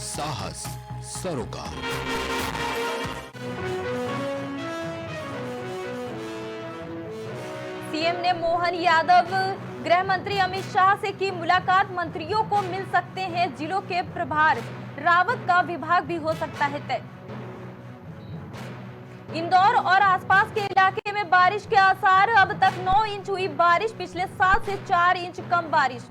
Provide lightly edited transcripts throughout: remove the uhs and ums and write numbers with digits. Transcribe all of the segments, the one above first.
साहस सरोकार। सीएम ने मोहन यादव गृह मंत्री अमित शाह से की मुलाकात। मंत्रियों को मिल सकते हैं जिलों के प्रभार, रावत का विभाग भी हो सकता है तय। इंदौर और आसपास के इलाके में बारिश के आसार। अब तक 9 इंच हुई बारिश, पिछले 7 से 4 इंच कम बारिश।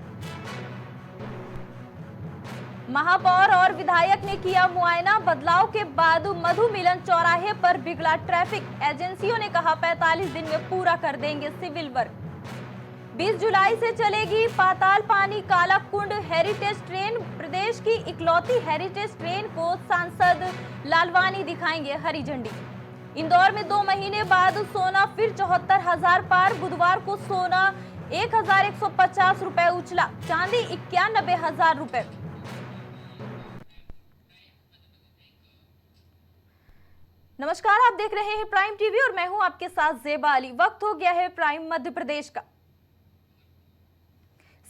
महापौर और विधायक ने किया मुआयना। बदलाव के बाद मधु मिलन चौराहे पर बिगड़ा ट्रैफिक। एजेंसियों ने कहा 45 दिन में पूरा कर देंगे सिविल वर्क। 20 जुलाई से चलेगी पाताल पानी काला कुंड हेरिटेज ट्रेन। प्रदेश की इकलौती हेरिटेज ट्रेन को सांसद लालवानी दिखाएंगे हरी झंडी। इंदौर में 2 महीने बाद सोना फिर 74,000 पार। बुधवार को सोना 1,150 रुपए उछला, चांदी 91,000 रुपए। नमस्कार, आप देख रहे हैं प्राइम टीवी और मैं हूं आपके साथ ज़ेबा अली। वक्त हो गया है प्राइम मध्य प्रदेश का।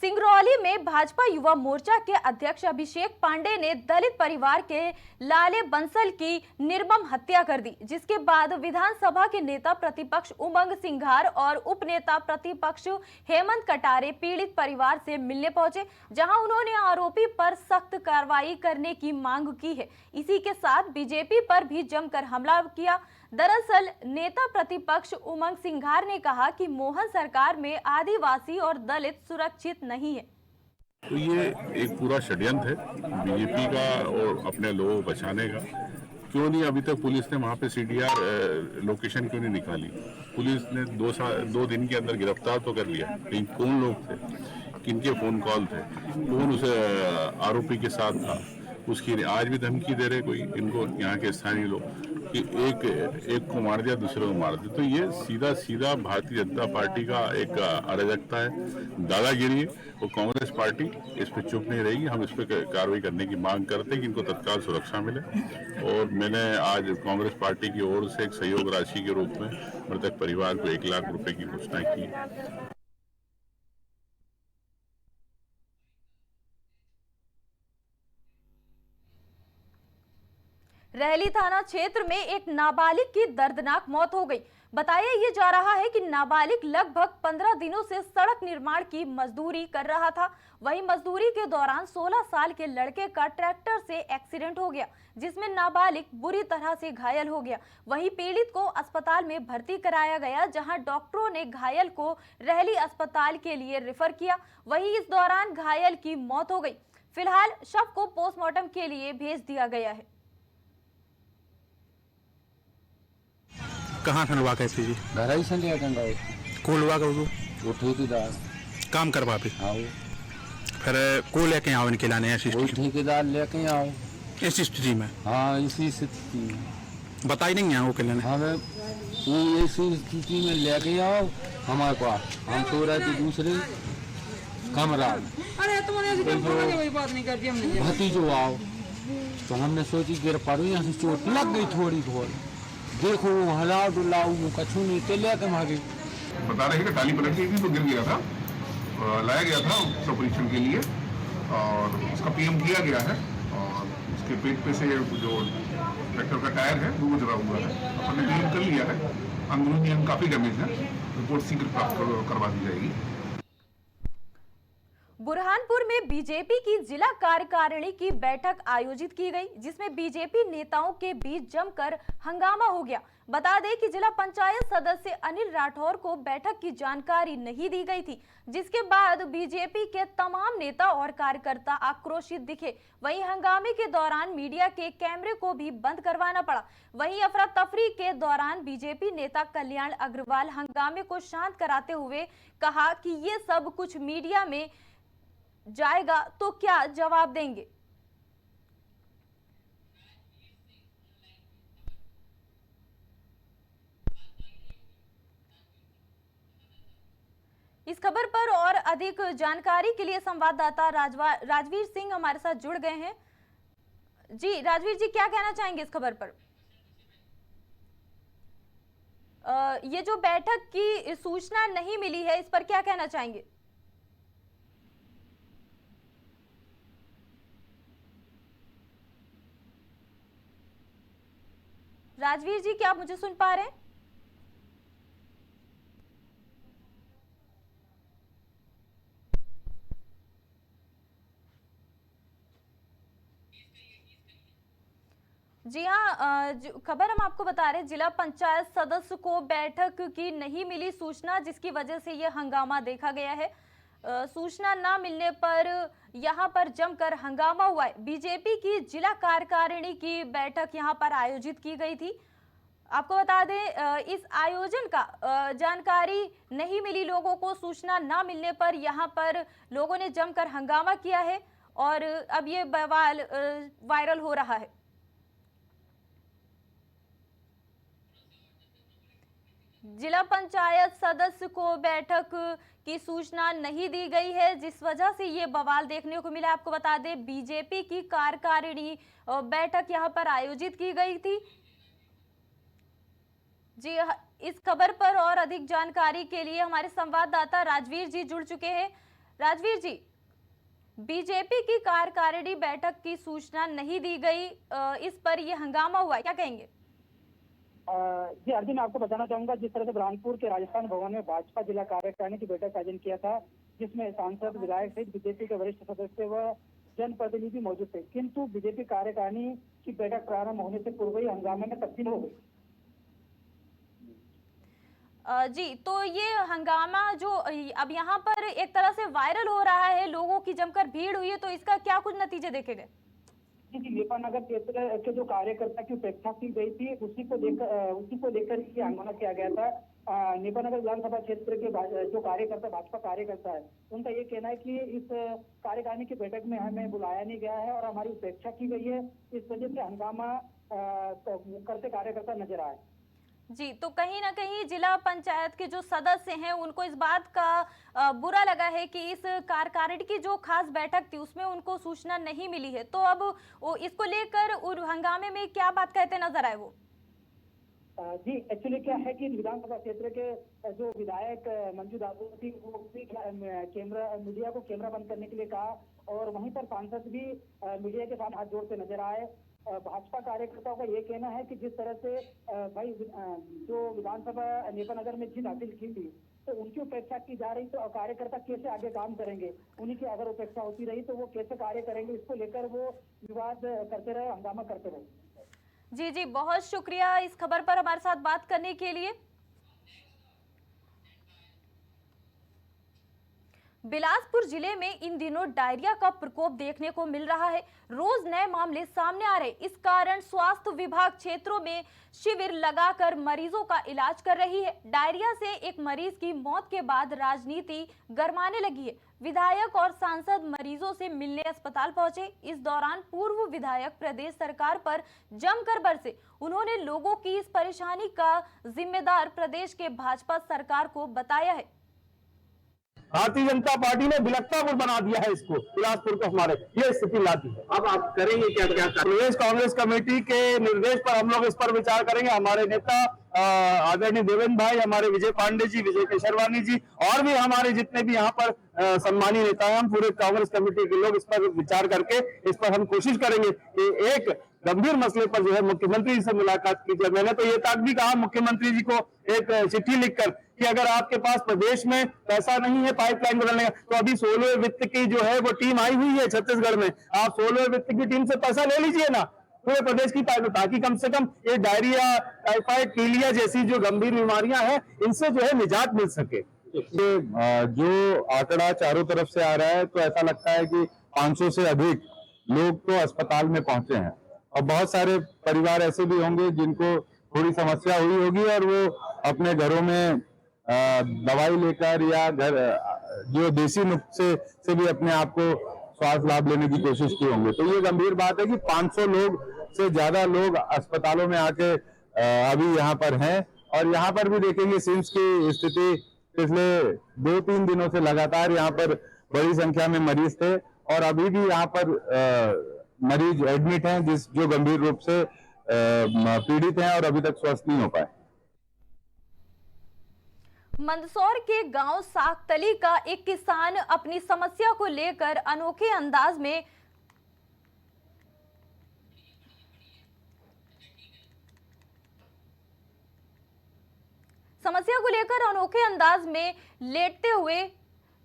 सिंगरौली में भाजपा युवा मोर्चा के अध्यक्ष अभिषेक पांडे ने दलित परिवार के लाले बंसल की निर्मम हत्या कर दी, जिसके बाद विधानसभा के नेता प्रतिपक्ष उमंग सिंघार और उपनेता प्रतिपक्ष हेमंत कटारे पीड़ित परिवार से मिलने पहुंचे, जहां उन्होंने आरोपी पर सख्त कार्रवाई करने की मांग की है। इसी के साथ बीजेपी पर भी जमकर हमला किया। दरअसल नेता प्रतिपक्ष उमंग सिंघार ने कहा कि मोहन सरकार में आदिवासी और दलित सुरक्षित नहीं है। तो ये एक पूरा षड्यंत्र है बीजेपी का और अपने लोगों को बचाने का। क्यों नहीं अभी तक पुलिस ने वहाँ पे सीडीआर लोकेशन क्यों नहीं निकाली? पुलिस ने 2 दिन के अंदर गिरफ्तार तो कर लिया, लेकिन कौन लोग थे, किनके फोन कॉल थे, कौन उस आरोपी के साथ था, उसकी आज भी धमकी दे रहे कोई इनको यहाँ के स्थानीय लोग कि एक को मार दिया दूसरे को मार दिया। तो ये सीधा भारतीय जनता पार्टी का एक अराजकता है, दादागिरी है। और कांग्रेस पार्टी इस पर चुप नहीं रहेगी। हम इस पर कार्रवाई करने की मांग करते हैं कि इनको तत्काल सुरक्षा मिले। और मैंने आज कांग्रेस पार्टी की ओर से एक सहयोग राशि के रूप में मृतक परिवार को 1 लाख रुपए की घोषणा की। रहली थाना क्षेत्र में एक नाबालिग की दर्दनाक मौत हो गई। बताया ये जा रहा है कि नाबालिग लगभग 15 दिनों से सड़क निर्माण की मजदूरी कर रहा था। वहीं मजदूरी के दौरान 16 साल के लड़के का ट्रैक्टर से एक्सीडेंट हो गया, जिसमें नाबालिग बुरी तरह से घायल हो गया। वहीं पीड़ित को अस्पताल में भर्ती कराया गया, जहां डॉक्टरों ने घायल को रहली अस्पताल के लिए रेफर किया। वहीं इस दौरान घायल की मौत हो गई। फिलहाल शव को पोस्टमार्टम के लिए भेज दिया गया है। कहाँ खनवा कैसे जी? धराई से ले आऊंगा। कोलवा का वो ठेकेदार काम करवा पे आओ, फिर को लेके आओ इनके लाने ऐसी वो ठेकेदार लेके आओ इस स्थिति में। हाँ, इसी स्थिति में बताई नहीं है वो के लाने। हमें वो इसी स्थिति में लेके आओ हमारे पास। हम तो रहे थे दूसरे कमरा में। अरे तुम्हारे वही बात नहीं करती हमने। भतीजो आओ तो हमने सोची गिर पड़ो, यहाँ से चोट लग गई थोड़ी बहुत। देखो हलाओ डुलाओ कछू नहीं ते लेके भागे। बता रहे हैं कि टाली पलट गई थी तो गिर गया था, लाया गया था उसका परीक्षण के लिए और उसका पीएम किया गया है। और उसके पेट पे से जो ट्रैक्टर का टायर है वो गुजरा हुआ है, अपने पीएम कर लिया है। अंदरूनी अंग काफी डैमेज है, रिपोर्ट शीघ्र प्राप्त करवा दी जाएगी। बुरहानपुर में बीजेपी की जिला कार्यकारिणी की बैठक आयोजित की गई, जिसमें बीजेपी नेताओं के बीच जमकर हंगामा हो गया। बता दें कि जिला पंचायत सदस्य अनिल राठौर को बैठक की जानकारी नहीं दी गई थी, जिसके बाद बीजेपी के तमाम नेता और कार्यकर्ता आक्रोशित दिखे। वहीं हंगामे के दौरान मीडिया के कैमरे को भी बंद करवाना पड़ा। वहीं अफरा तफरी के दौरान बीजेपी नेता कल्याण अग्रवाल हंगामे को शांत कराते हुए कहा कि ये सब कुछ मीडिया में जाएगा तो क्या जवाब देंगे। इस खबर पर और अधिक जानकारी के लिए संवाददाता राजवीर सिंह हमारे साथ जुड़ गए हैं। जी राजवीर जी, क्या कहना चाहेंगे इस खबर पर? ये जो बैठक की सूचना नहीं मिली है, इस पर क्या कहना चाहेंगे? राजवीर जी, क्या आप मुझे सुन पा रहे हैं? जी हाँ, खबर हम आपको बता रहे हैं, जिला पंचायत सदस्य को बैठक की नहीं मिली सूचना, जिसकी वजह से ये हंगामा देखा गया है। सूचना ना मिलने पर यहां पर जमकर हंगामा हुआ है। बीजेपी की जिला कार्यकारिणी की बैठक यहां पर आयोजित की गई थी। आपको बता दें, इस आयोजन का जानकारी नहीं मिली लोगों को, सूचना ना मिलने पर यहां पर लोगों ने जमकर हंगामा किया है और अब ये बवाल वायरल हो रहा है। जिला पंचायत सदस्य को बैठक की सूचना नहीं दी गई है, जिस वजह से ये बवाल देखने को मिला। आपको बता दें, बीजेपी की कार्यकारिणी बैठक यहां पर आयोजित की गई थी। जी, इस खबर पर और अधिक जानकारी के लिए हमारे संवाददाता राजवीर जी जुड़ चुके हैं। राजवीर जी, बीजेपी की कार्यकारिणी बैठक की सूचना नहीं दी गई, इस पर यह हंगामा हुआ है, क्या कहेंगे? जी अर्जुन, आपको बताना चाहूंगा, जिस तरह से बुरहानपुर के राजस्थान भवन में भाजपा जिला कार्यकारिणी की बैठक का आयोजन किया था, जिसमें सांसद, विधायक सहित बीजेपी के वरिष्ठ सदस्य व जनप्रतिनिधि मौजूद थे, किंतु बीजेपी कार्यकारिणी की बैठक प्रारंभ होने से पूर्व ही हंगामे में तब्दील हो गई। जी, तो ये हंगामा जो अब यहाँ पर एक तरह से वायरल हो रहा है, लोगों की जमकर भीड़ हुई है, तो इसका क्या कुछ नतीजे देखे गए? जी, नेपानगर क्षेत्र के जो कार्यकर्ता की उपेक्षा की गई थी, उसी को लेकर ये हंगामा किया गया था। नेपानगर विधानसभा क्षेत्र के जो कार्यकर्ता, भाजपा कार्यकर्ता है, उनका ये कहना है कि इस कार्यकारिणी की बैठक में हमें बुलाया नहीं गया है और हमारी उपेक्षा की गई है, इस वजह से हंगामा करते कार्यकर्ता नजर आए। जी, तो कहीं ना कहीं जिला पंचायत के जो सदस्य हैं, उनको इस बात का बुरा लगा है कि इस कार्यकारिणी की जो खास बैठक थी उसमें उनको सूचना नहीं मिली है, तो अब इसको लेकर हंगामे में क्या बात कहते नजर आए वो? जी, एक्चुअली क्या है कि विधानसभा क्षेत्र के जो विधायक मंजू दादू थी, वो भी मीडिया को कैमरा बंद करने के लिए कहा और वहीं पर सांसद भी मीडिया के साथ हाथ जोड़ते नजर आए। भाजपा कार्यकर्ताओं का ये कहना है कि जिस तरह से भाई जो विधानसभा नेपानगर में जीत हासिल की थी, तो उनकी उपेक्षा की जा रही, तो कार्यकर्ता कैसे आगे काम करेंगे? उन्हीं की अगर उपेक्षा होती रही तो वो कैसे कार्य करेंगे? इसको लेकर वो विवाद करते रहे, हंगामा करते रहे। जी जी, बहुत शुक्रिया इस खबर पर हमारे साथ बात करने के लिए। बिलासपुर जिले में इन दिनों डायरिया का प्रकोप देखने को मिल रहा है। रोज नए मामले सामने आ रहे, इस कारण स्वास्थ्य विभाग क्षेत्रों में शिविर लगाकर मरीजों का इलाज कर रही है। डायरिया से एक मरीज की मौत के बाद राजनीति गरमाने लगी है। विधायक और सांसद मरीजों से मिलने अस्पताल पहुंचे। इस दौरान पूर्व विधायक प्रदेश सरकार पर जमकर बरसे। उन्होंने लोगों की इस परेशानी का जिम्मेदार प्रदेश के भाजपा सरकार को बताया है। भारतीय जनता पार्टी ने बिलखतापुर बना दिया है इसको, बिलासपुर को हमारे ये स्थिति लाती है। अब आप करेंगे क्या? प्रदेश कांग्रेस कमेटी के निर्देश पर हम लोग इस पर विचार करेंगे। हमारे नेता आदरणीय देवेंद्र भाई, हमारे विजय पांडे जी, विजय केशरवानी जी और भी हमारे जितने भी यहाँ पर सम्मानीय नेता हैं, हम पूरे कांग्रेस कमेटी के लोग इस पर विचार करके इस पर हम कोशिश करेंगे कि एक गंभीर मसले पर जो है मुख्यमंत्री जी से मुलाकात की जाए। मैंने तो ये तक भी कहा मुख्यमंत्री जी को एक चिट्ठी लिखकर कि अगर आपके पास प्रदेश में पैसा नहीं है पाइपलाइन बदलने का, तो अभी 16वें वित्त की जो है वो टीम आई हुई है छत्तीसगढ़ में, आप 16वें वित्त की टीम से पैसा ले लीजिए ना पूरे प्रदेश की, ताकि कम से कम ये डायरिया, टाइफाइड, पीलिया जैसी जो गंभीर बीमारियां हैं इनसे जो है निजात मिल सके। जो आंकड़ा चारों तरफ से आ रहा है, तो ऐसा लगता है कि 500 से अधिक लोग तो अस्पताल में पहुंचे हैं और बहुत सारे परिवार ऐसे भी होंगे जिनको थोड़ी समस्या हुई होगी और वो अपने घरों में दवाई लेकर या घर जो देसी नुस्खे से भी अपने आप को स्वास्थ्य लाभ लेने की कोशिश की होंगे। तो ये गंभीर बात है कि 500 लोग से ज्यादा लोग अस्पतालों में आके अभी यहाँ पर हैं और यहाँ पर भी देखेंगे सिम्स की स्थिति पिछले 2-3 दिनों से लगातार यहाँ पर बड़ी संख्या में मरीज थे और अभी भी यहाँ पर मरीज एडमिट हैं जो गंभीर रूप से पीड़ित हैं और अभी तक स्वस्थ नहीं हो पाए। मंदसौर के गांव साकतली का एक किसान अपनी समस्या को लेकर अनोखे अंदाज में समस्या को लेकर अनोखे अंदाज में लेटते हुए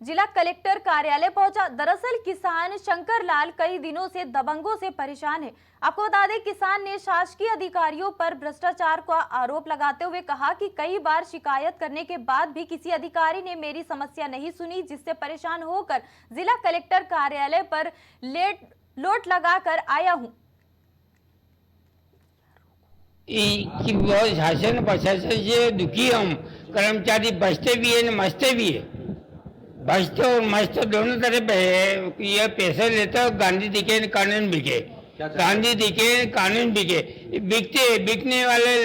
जिला कलेक्टर कार्यालय पहुंचा। दरअसल किसान शंकर लाल कई दिनों से दबंगों से परेशान है। आपको बता दें, किसान ने शासकीय अधिकारियों पर भ्रष्टाचार का आरोप लगाते हुए कहा कि कई बार शिकायत करने के बाद भी किसी अधिकारी ने मेरी समस्या नहीं सुनी, जिससे परेशान होकर जिला कलेक्टर कार्यालय पर लोट लगाकर आया हूं। कि बहुत शासन प्रशासन से दुखी हम, कर्मचारी बचते भी है मचते भी है। बचते और मचते दोनों तरफ है। ये पैसे लेते और गांधी दिखे कानून बिके, गांधी दिखे कानून बिके, बिकने वाले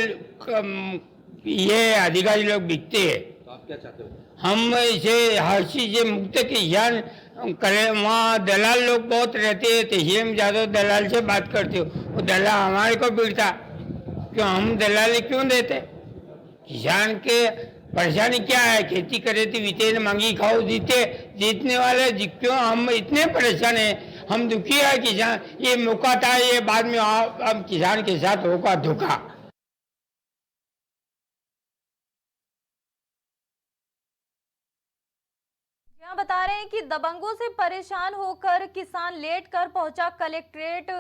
ये अधिकारी लोग बिकते हैं। तो आप क्या चाहते हो? हम इसे हर चीज से मुक्त किसान करें। वहाँ दलाल लोग बहुत रहते हैं, तहसील में जाते हो दलाल से बात करते हो, वो दलाल हमारे को बिकता, क्यों हम दलाली क्यों देते? किसान के परेशानी क्या है? खेती करे तो बीते मांगी खाओ जीतने वाले क्यों हम इतने परेशान हैं? हम दुखी है किसान। ये मौका था, ये बाद में हम किसान के साथ होगा धोखा। यहाँ बता रहे हैं कि दबंगों से परेशान होकर किसान लेट कर पहुंचा कलेक्ट्रेट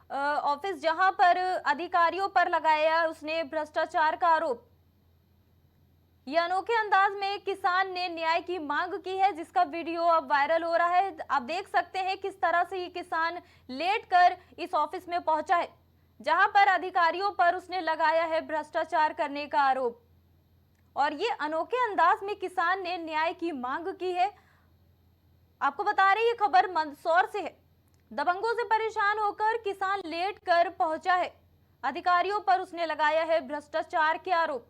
ऑफिस, जहां पर अधिकारियों पर लगाया उसने भ्रष्टाचार का आरोप। ये अनोखे अंदाज में किसान ने न्याय की मांग की है, जिसका वीडियो अब वायरल हो रहा है। आप देख सकते हैं किस तरह से ये किसान लेट कर इस ऑफिस में पहुंचा है, जहां पर अधिकारियों पर उसने लगाया है भ्रष्टाचार करने का आरोप। और ये अनोखे अंदाज में किसान ने न्याय की मांग की है। आपको बता रहे ये खबर मंदसौर से है। दबंगों से परेशान होकर किसान लेट कर पहुंचा है, अधिकारियों पर उसने लगाया है भ्रष्टाचार के आरोप।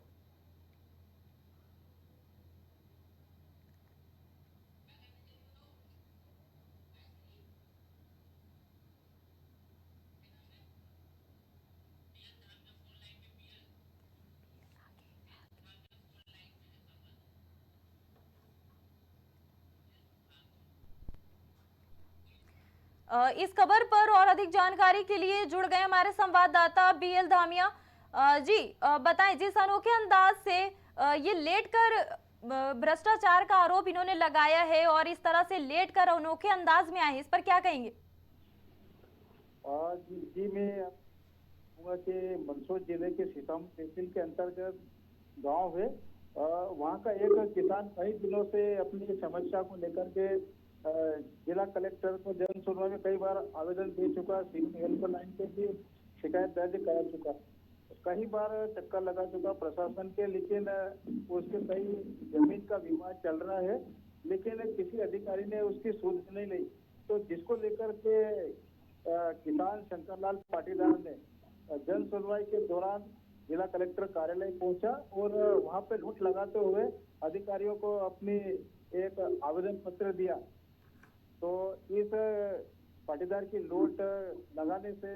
इस खबर पर और अधिक जानकारी के लिए जुड़ गए हमारे संवाददाता बीएल धामिया। जी बताएं, जिस अनोखे अंदाज से ये लेट कर भ्रष्टाचार का आरोप इन्होंने लगाया है और इस तरह से लेट कर अनोखे अंदाज में आए, इस पर क्या कहेंगे? जी मैं के मंदसौर जिले के सीताम तहसील के अंतर्गत गांव है। वहां का एक किसान कई दिनों से अपनी समस्या को लेकर के जिला कलेक्टर को जन सुनवाई में कई बार आवेदन दे चुका, सिविल हेल्पलाइन पे भी शिकायत दर्ज करा चुका, कई बार चक्कर लगा चुका प्रशासन के, लेकिन उसके कई जमीन का विवाद चल रहा है, लेकिन किसी अधिकारी ने उसकी सूझ नहीं ली। तो जिसको लेकर के किसान शंकर लाल पाटीदार ने जन सुनवाई के दौरान जिला कलेक्टर कार्यालय पहुंचा और वहां पे लूट लगाते हुए अधिकारियों को अपनी एक आवेदन पत्र दिया। तो इस पाटीदार की लूट लगाने से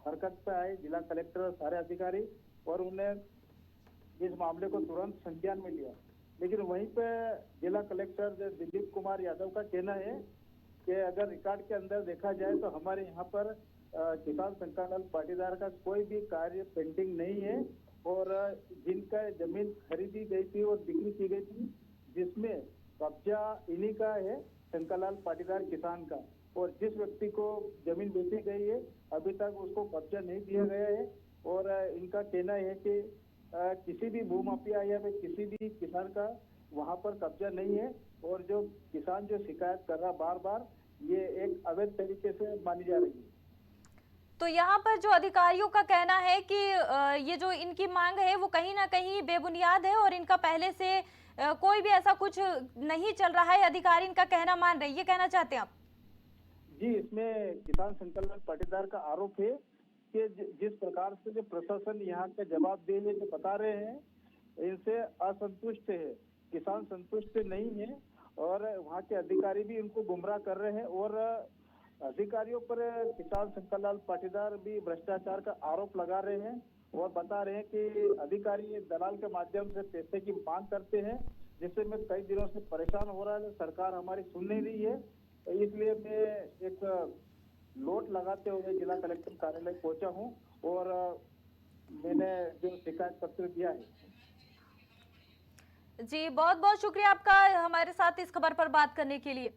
हरकत पे आए जिला कलेक्टर सारे अधिकारी और उन्हें इस मामले को तुरंत संज्ञान में लिया। लेकिन वहीं पे जिला कलेक्टर दिलीप कुमार यादव का कहना है कि अगर रिकॉर्ड के अंदर देखा जाए तो हमारे यहाँ पर किसान शंकर लाल पाटीदार का कोई भी कार्य पेंडिंग नहीं है और जिनका जमीन खरीदी गई थी और बिक्री की गई थी, जिसमें कब्जा इन्हीं का है, शंकर लाल पाटीदार किसान का, और जिस व्यक्ति को जमीन बेची गई है अभी तक उसको कब्जा नहीं दिया गया है। और इनका कहना है कि किसी भी भूमाफिया या फिर किसी भी किसान का वहां पर कब्जा नहीं है और जो किसान जो शिकायत कर रहा बार बार, ये एक अवैध तरीके से मानी जा रही है। तो यहाँ पर जो अधिकारियों का कहना है कि ये जो इनकी मांग है वो कहीं ना कहीं बेबुनियाद है और इनका पहले से कोई भी ऐसा कुछ नहीं चल रहा है, अधिकारी इनका कहना मान रहे, ये कहना चाहते हैं आप? जी, इसमें किसान शंकर लाल पाटीदार का आरोप है कि जिस प्रकार से जो प्रशासन यहाँ का जवाब देने जो बता रहे हैं, इनसे असंतुष्ट है, किसान संतुष्ट नहीं है और वहाँ के अधिकारी भी इनको गुमराह कर रहे हैं और अधिकारियों पर किसान शंकर लाल पाटीदार भी भ्रष्टाचार का आरोप लगा रहे हैं और बता रहे हैं कि अधिकारी दलाल के माध्यम से पैसे की मांग करते हैं, जिससे मैं कई दिनों से परेशान हो रहा है, सरकार हमारी सुन नहीं रही है। इसलिए मैं एक लोट लगाते हुए जिला कलेक्टर कार्यालय पहुंचा हूं और मैंने जो शिकायत पत्र दिया है। जी बहुत बहुत शुक्रिया आपका हमारे साथ इस खबर पर बात करने के लिए।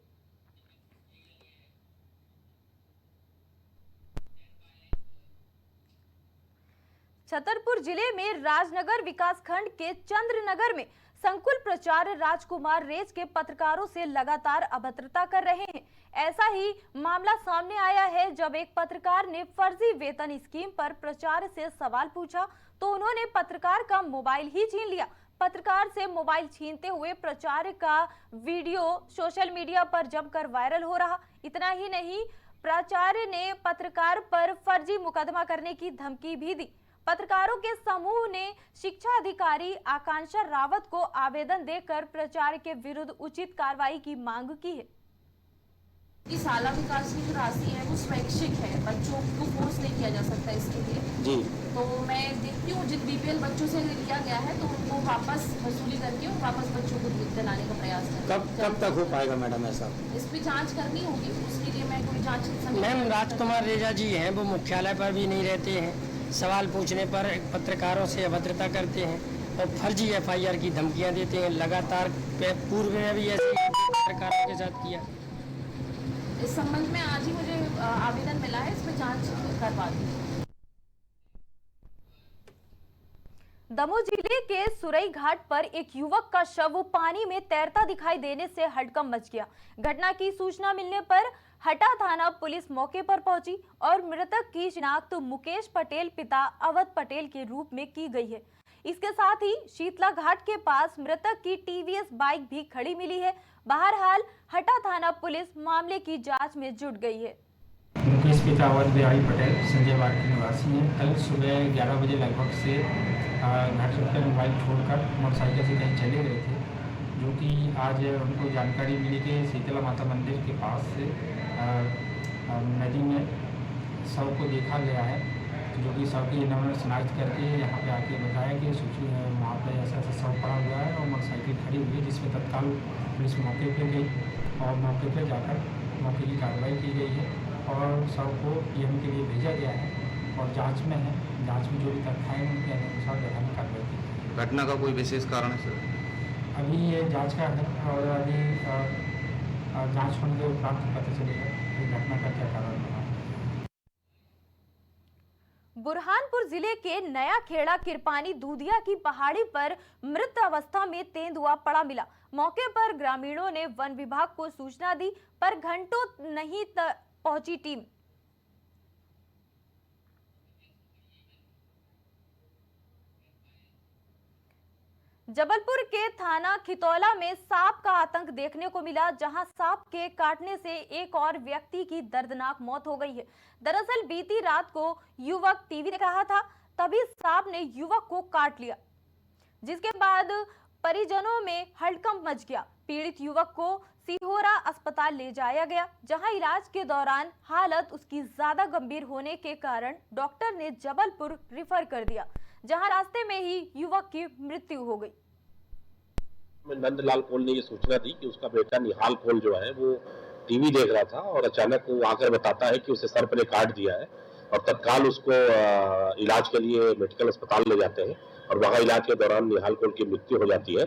छतरपुर जिले में राजनगर विकासखंड के चंद्रनगर में संकुल प्राचार्य राजकुमार रेज के पत्रकारों से लगातार अभद्रता कर रहे हैं। ऐसा ही मामला सामने आया है जब एक पत्रकार ने फर्जी वेतन स्कीम पर प्राचार्य से सवाल पूछा तो उन्होंने पत्रकार का मोबाइल ही छीन लिया। पत्रकार से मोबाइल छीनते हुए प्राचार्य का वीडियो सोशल मीडिया पर जमकर वायरल हो रहा। इतना ही नहीं, प्राचार्य ने पत्रकार पर फर्जी मुकदमा करने की धमकी भी दी। पत्रकारों के समूह ने शिक्षा अधिकारी आकांक्षा रावत को आवेदन देकर प्राचार्य के विरुद्ध उचित कार्रवाई की मांग की है। इस शाला विकास की जो राशि है वो स्वैच्छिक है, बच्चों को फोर्स नहीं किया जा सकता इसके लिए जी। तो मैं देखती हूँ जिन बीपीएल बच्चों से लिया गया है तो उनको वापस वसूली करके और वापस बच्चों को दिलाने का प्रयास करें। कब तक हो पाएगा मैडम ऐसा? इस पर जांच करनी होगी, उसके लिए मैं कोई जांच मैम राजकुमार रेजा जी हैं, वो मुख्यालय पर भी नहीं रहते हैं, सवाल पूछने पर पत्रकारों से अभद्रता करते हैं और फर्जी एफआईआर की धमकियां देते हैं। लगातार पूर्व में भी ऐसे पत्रकारों के साथ किया। इस संबंध में आज ही मुझे आवेदन मिला है, इस पर जांच करवा दी। दमोह जिले के सुरई घाट पर एक युवक का शव पानी में तैरता दिखाई देने से हड़कंप मच गया। घटना की सूचना मिलने पर हटा थाना पुलिस मौके पर पहुंची और मृतक की शिनाख्त मुकेश पटेल पिता अवध पटेल के रूप में की गई है। इसके साथ ही शीतला घाट के पास मृतक की टीवीएस बाइक भी खड़ी मिली है। बहरहाल हटा थाना पुलिस मामले की जांच में जुट गई है। मुकेश पिता अवध बिहारी पटेल संजय वार्ड के निवासी हैं। कल सुबह 11 बजे लगभग से घर से मोबाइल छोड़कर मोटरसाइकिल से कहीं चले गए थे, जो कि आज उनको जानकारी मिली कि शीतला माता मंदिर के पास से नदी में शव को देखा गया है, जो कि शव की इन्होंने शिनाख्त करके यहाँ पे आके बताया कि वहाँ पे ऐसा ऐसा शव पड़ा हुआ है और मोटरसाइकिल खड़ी हुई है, जिसमें तत्काल पुलिस मौके पे गई और मौके पे जाकर मौके की कार्रवाई की गई है और शव को पीएम के लिए भेजा गया है और जांच में है। जांच में जो भी तथ्य हैं उनके अनुसार वैधानिक कार्रवाई की। घटना का कोई विशेष कारण है सर? अभी ये जांच का है और अभी जांच होने के उपरांत पता चलेगा कि घटना का क्या कारण रहा। बुरहानपुर जिले के नया खेड़ा किरपानी दूधिया की पहाड़ी पर मृत अवस्था में तेंदुआ पड़ा मिला। मौके पर ग्रामीणों ने वन विभाग को सूचना दी पर घंटों नहीं पहुंची टीम। जबलपुर के थाना खितौला में सांप का आतंक देखने को मिला, जहां सांप के काटने से एक और व्यक्ति की दर्दनाक मौत हो गई है। दरअसल बीती रात को युवक टीवी देख रहा था, तभी सांप ने युवक को काट लिया, जिसके बाद परिजनों में हड़कंप मच गया। पीड़ित युवक को सिहोरा अस्पताल ले जाया गया, जहां इलाज के दौरान हालत उसकी ज्यादा गंभीर होने के कारण डॉक्टर ने जबलपुर रिफर कर दिया, जहां रास्ते में ही युवक की मृत्यु हो गई। नंदलाल कोल ने ये सूचना दी कि उसका बेटा निहाल कोल जो है वो टीवी देख रहा था और अचानक वो आकर बताता है कि उसे सर्प ने काट दिया है और तत्काल उसको इलाज के लिए मेडिकल अस्पताल ले जाते हैं और वहां इलाज के दौरान निहाल कोल की मृत्यु हो जाती है।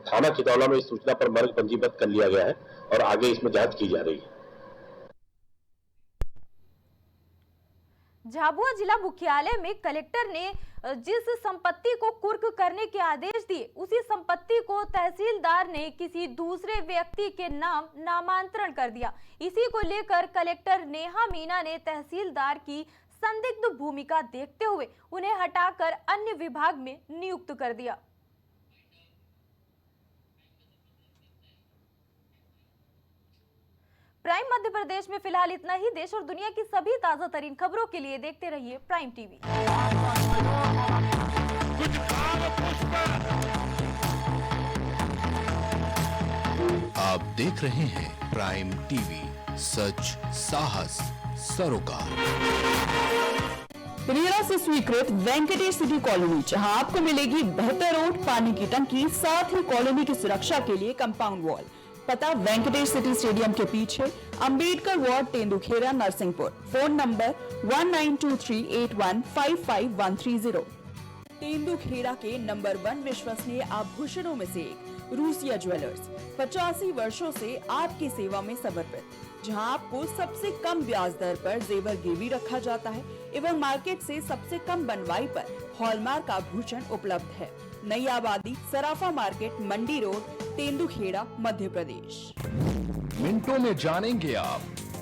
थाना खितौला में इस सूचना पर मर्ग पंजीबद्ध कर लिया गया है और आगे इसमें जांच की जा रही है। झाबुआ जिला मुख्यालय में कलेक्टर ने जिस संपत्ति को कुर्क करने के आदेश दिए, उसी संपत्ति को तहसीलदार ने किसी दूसरे व्यक्ति के नाम नामांतरण कर दिया। इसी को लेकर कलेक्टर नेहा मीना ने तहसीलदार की संदिग्ध भूमिका देखते हुए उन्हें हटाकर अन्य विभाग में नियुक्त कर दिया। प्राइम मध्य प्रदेश में फिलहाल इतना ही। देश और दुनिया की सभी ताजा तरीन खबरों के लिए देखते रहिए प्राइम टीवी। आप देख रहे हैं प्राइम टीवी, सच साहस सरोकार। रेरा से स्वीकृत वेंकटेश सिटी कॉलोनी, जहां आपको मिलेगी बेहतर रोड, पानी की टंकी, साथ ही कॉलोनी की सुरक्षा के लिए कंपाउंड वॉल। पता वेंकटेश सिटी स्टेडियम के पीछे, Ambedkar ward, Tendukheda, Narsinghpur. Phone number 192381553130। Tendukheda के नंबर 1 विश्वसनीय आभूषणों में से एक रूसिया ज्वेलर्स 85 वर्षों से आपकी सेवा में समर्पित, जहां आपको सबसे कम ब्याज दर पर जेवर गिरवी रखा जाता है एवं मार्केट से सबसे कम बनवाई पर हॉलमार्क आभूषण उपलब्ध है। नई आबादी, सराफा मार्केट, मंडी रोड, तेंदुखेड़ा, मध्य प्रदेश। मिनटों में जानेंगे आप